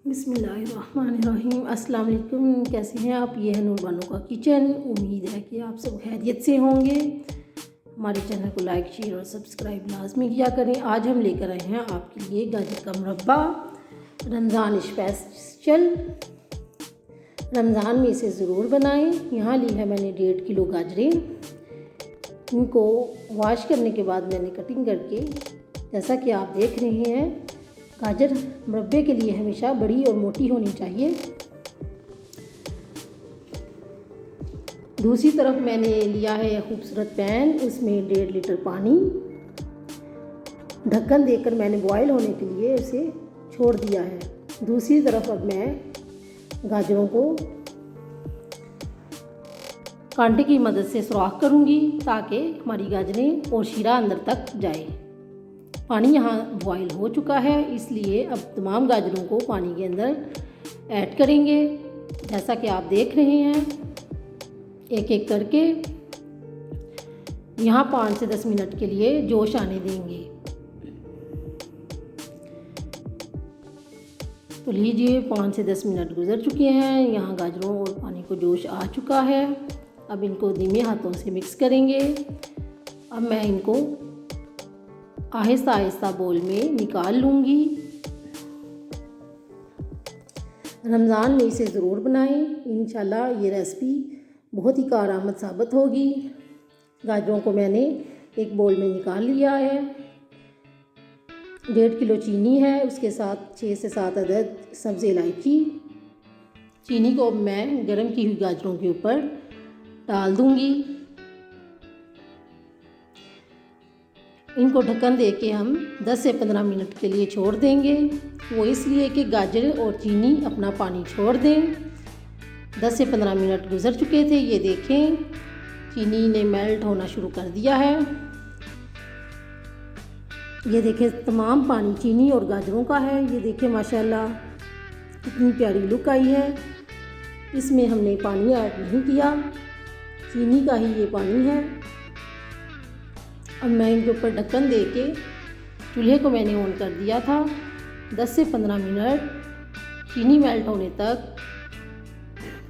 बिस्मिल्लाहिर्रहमानिर्रहीम। अस्सलाम वालेकुम। कैसे हैं आप? ये है नूर बानो का किचन। उम्मीद है कि आप सब खैरियत से होंगे। हमारे चैनल को लाइक, शेयर और सब्सक्राइब लाजमी किया करें। आज हम लेकर आए हैं आपके लिए गाजर का मुरब्बा, रमज़ान स्पेशल। रमज़ान में इसे ज़रूर बनाएं। यहाँ ली है मैंने 1.5 किलो गाजरें। इनको वॉश करने के बाद मैंने कटिंग करके, जैसा कि आप देख रहे हैं, गाजर मुरब्बे के लिए हमेशा बड़ी और मोटी होनी चाहिए। दूसरी तरफ मैंने लिया है खूबसूरत पैन, उसमें 1.5 लीटर पानी, ढक्कन देकर मैंने बॉयल होने के लिए उसे छोड़ दिया है। दूसरी तरफ अब मैं गाजरों को कांटे की मदद से सुराख करूंगी ताकि हमारी गाजरें और शीरा अंदर तक जाए। पानी यहाँ बॉयल हो चुका है, इसलिए अब तमाम गाजरों को पानी के अंदर ऐड करेंगे। जैसा कि आप देख रहे हैं, एक एक करके यहाँ 5 से 10 मिनट के लिए जोश आने देंगे। तो लीजिए, 5 से 10 मिनट गुजर चुके हैं। यहाँ गाजरों और पानी को जोश आ चुका है। अब इनको धीमे हाथों से मिक्स करेंगे। अब मैं इनको आहिस्ता आहिस्ता बोल में निकाल लूँगी। रमज़ान में इसे ज़रूर बनाएं। इंशाल्लाह ये रेसिपी बहुत ही कारआमद साबित होगी। गाजरों को मैंने एक बोल में निकाल लिया है। 1.5 किलो चीनी है, उसके साथ 6 से 7 अदद सब्ज़ इलायची। चीनी को मैं गर्म की हुई गाजरों के ऊपर डाल दूँगी। इनको ढक्कन दे के हम 10 से 15 मिनट के लिए छोड़ देंगे। वो इसलिए कि गाजर और चीनी अपना पानी छोड़ दें। 10 से 15 मिनट गुजर चुके थे। ये देखें, चीनी ने मेल्ट होना शुरू कर दिया है। ये देखें, तमाम पानी चीनी और गाजरों का है। ये देखें, माशाल्लाह कितनी प्यारी लुक आई है। इसमें हमने पानी ऐड नहीं किया, चीनी का ही ये पानी है। अब मैं इनके ऊपर ढक्कन दे के, चूल्हे को मैंने ऑन कर दिया था, 10 से 15 मिनट चीनी मेल्ट होने तक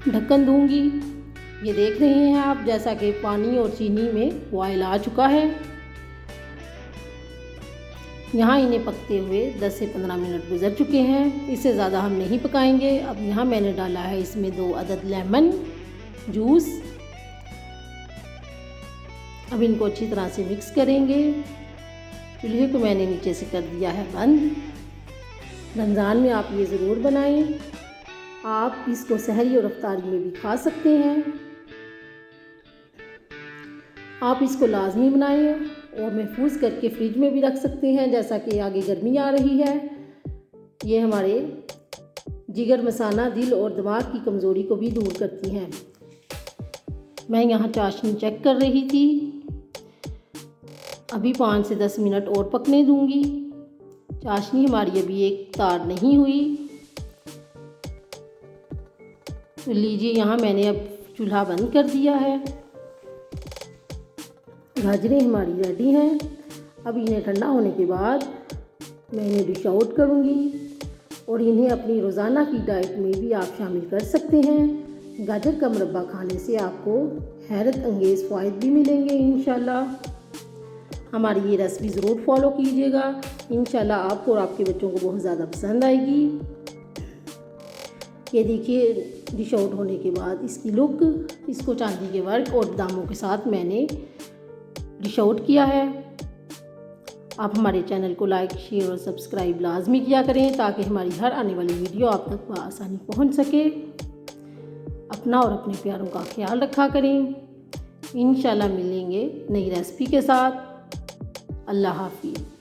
ढक्कन दूंगी। ये देख रहे हैं आप, जैसा कि पानी और चीनी में बॉयल आ चुका है। यहाँ इन्हें पकते हुए 10 से 15 मिनट गुजर चुके हैं। इससे ज़्यादा हम नहीं पकाएंगे। अब यहाँ मैंने डाला है इसमें 2 अदद लेमन जूस। अब इनको अच्छी तरह से मिक्स करेंगे। चूल्हे को मैंने नीचे से कर दिया है बंद। रमज़ान में आप ये ज़रूर बनाएं। आप इसको सहरी और इफ्तारी में भी खा सकते हैं। आप इसको लाजमी बनाएं और महफूज करके फ्रिज में भी रख सकते हैं। जैसा कि आगे गर्मी आ रही है, ये हमारे जिगर मसाना, दिल और दिमाग की कमज़ोरी को भी दूर करती हैं। मैं यहाँ चाशनी चेक कर रही थी। अभी 5 से 10 मिनट और पकने दूंगी। चाशनी हमारी अभी एक तार नहीं हुई। तो लीजिए, यहाँ मैंने अब चूल्हा बंद कर दिया है। गाजरें हमारी रेडी हैं। अब इन्हें ठंडा होने के बाद मैं इन्हें डिश आउट करूँगी और इन्हें अपनी रोज़ाना की डाइट में भी आप शामिल कर सकते हैं। गाजर का मुरब्बा खाने से आपको हैरत अंगेज़ फ़वाइद भी मिलेंगे इंशाल्लाह। हमारी ये रेसिपी ज़रूर फॉलो कीजिएगा। इंशाल्लाह आपको और आपके बच्चों को बहुत ज़्यादा पसंद आएगी। ये देखिए, डिश आउट होने के बाद इसकी लुक, इसको चांदी के वर्क और बादामों के साथ मैंने डिश आउट किया है। आप हमारे चैनल को लाइक, शेयर और सब्सक्राइब लाजमी किया करें ताकि हमारी हर आने वाली वीडियो आप तक बआसानी पहुंच सके। अपना और अपने प्यारों का ख्याल रखा करें। इंशाल्लाह मिलेंगे नई रेसिपी के साथ। अल्लाह हाफ़िज़।